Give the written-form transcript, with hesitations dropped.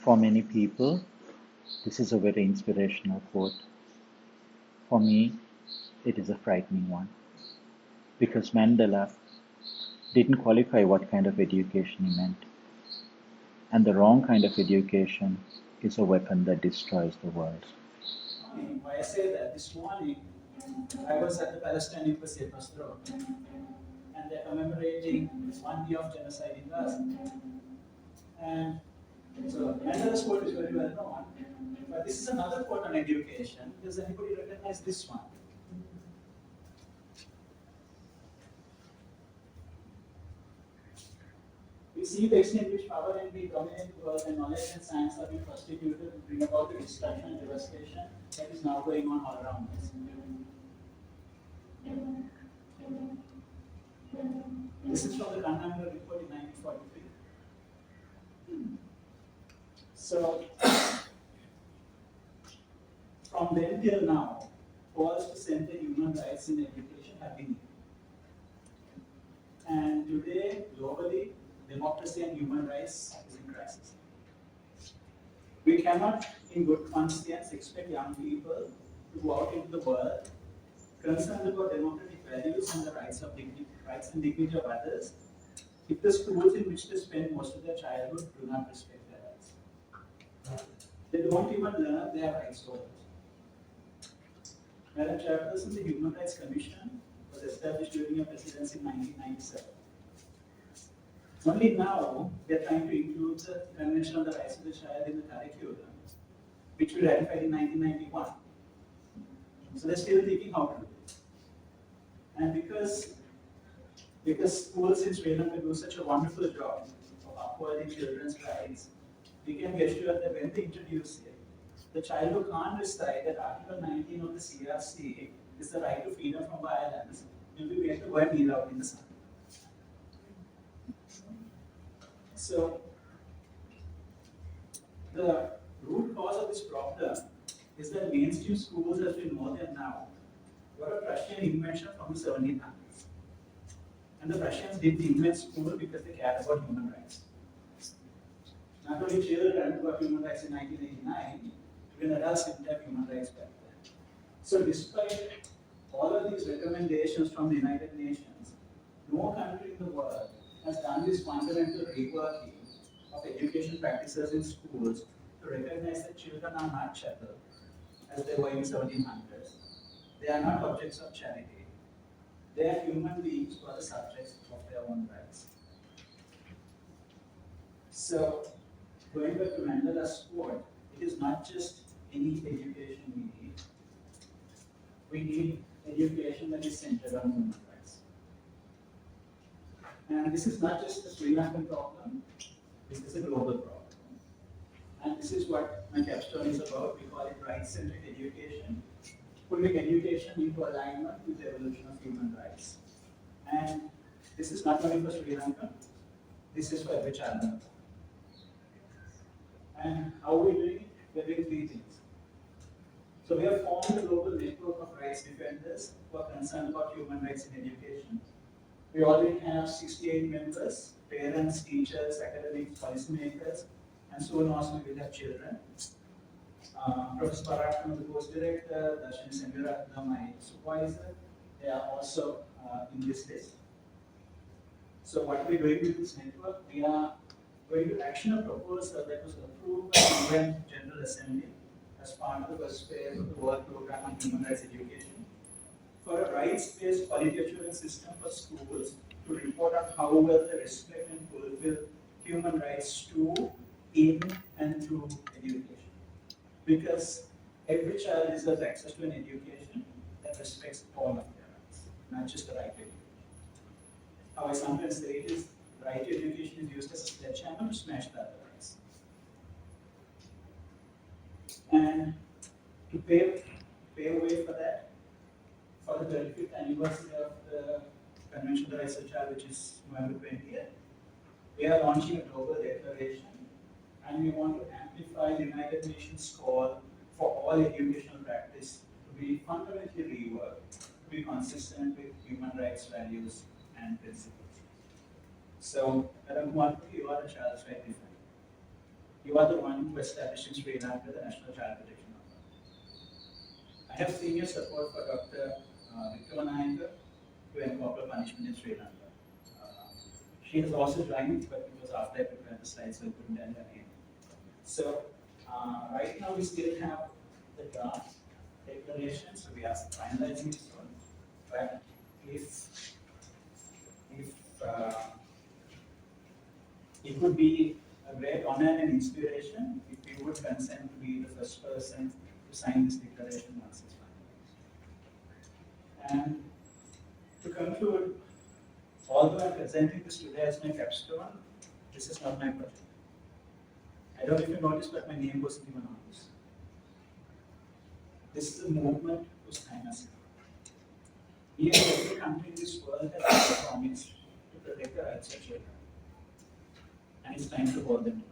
For many people, this is a very inspirational quote. For me, it is a frightening one. Because Mandela didn't qualify what kind of education he meant. And the wrong kind of education is a weapon that destroys the world. Why I say that, this morning I was at the Palestine Embassy at Post and they're commemorating 1 year of genocide in Gaza. And so Mandela's quote is very well known, but this is another quote on education. Does anybody recognize this one? We see the extent which power and the dominant world and knowledge and science have been prostituted to bring about the destruction and devastation that is now going on all around us. This is from the Kannangara Report in 1943. So, from then till now, calls to center human rights in education have been made. And today, globally, democracy and human rights is in crisis. We cannot, in good conscience, expect young people to go out into the world concerned about democratic values and the rights and dignity of others if the schools in which they spend most of their childhood do not respect their rights. They don't even learn their rights holders. Madam Chairperson, the Human Rights Commission was established during your presidency in 1997. Only now they are trying to include the Convention on the Rights of the Child in the curriculum, which we ratified in 1991. So they're still thinking how to do it. And because schools in Sri Lanka do such a wonderful job of upholding children's rights, we can get sure that when they introduce it, the child who can't recite that Article 19 of the CRC is the right to freedom from violence will be made to go and kneel out in the sun. So, the root cause of this problem is that mainstream schools, as we know them now, were a Prussian invention from the 1700s. And the Prussians did invent school because they cared about human rights. Not only children learned about human rights in 1989, even adults didn't have human rights back then. So despite all of these recommendations from the United Nations, no country in the world has done this fundamental reworking of education practices in schools to recognize that children are not chattel, as they were in 1700s. They are not objects of charity. They are human beings who are the subjects of their own rights. So, going back to Mandela's quote, it is not just any education we need. We need education that is centered on human rights. And this is not just a Sri Lankan problem, this is a global problem. And this is what my capstone is about. We call it Rights-Centric Education, putting education into alignment with the evolution of human rights. And this is not only for Sri Lanka, this is for every child. And how are we doing it? We are doing three things. So we have formed a global network of rights defenders who are concerned about human rights in education. We already have 68 members, parents, teachers, academics, policymakers, and soon also we will have children. Professor Parakam, the Post Director, Darshan Semiratna, my supervisor, they are also in this list. So what we're doing with this network, we are going to action a proposal that was approved by the UN General Assembly as part of the first phase of the World Program on Human Rights Education for a rights-based quality assurance system for schools to report on how well they respect and fulfill human rights to, in, and through education. Because every child deserves access to an education that respects all of their rights, not just the right to education. How I sometimes say it is, right to education is used as a sledgehammer to smash the other rights. And to pave way for that, for the 35th anniversary of the Convention on the Rights of the Child, which is November 20th, we are launching a global declaration, and we want to amplify the United Nations call for all educational practice to be fundamentally reworked, to be consistent with human rights values and principles. So, Madam Kumaratunga, you are a child's right defender. You are the one who established in Sri Lanka the National Child Protection Order. I have senior support for Dr. Wickramanayake to end corporal punishment in Sri Lanka. She has also joined, but it was after I prepared the slides, so I couldn't tell her name. So right now we still have the draft declaration, so we are finalizing this one. But if it would be a great honor and inspiration if you would consent to be the first person to sign this declaration once it's finalized. And to conclude, although I'm presenting this today as my capstone, this is not my project. I don't know if you noticed, but my name wasn't even on this. This is a movement whose time has come. Here, every country in this world has promised to protect the rights of children. And it's time to hold them to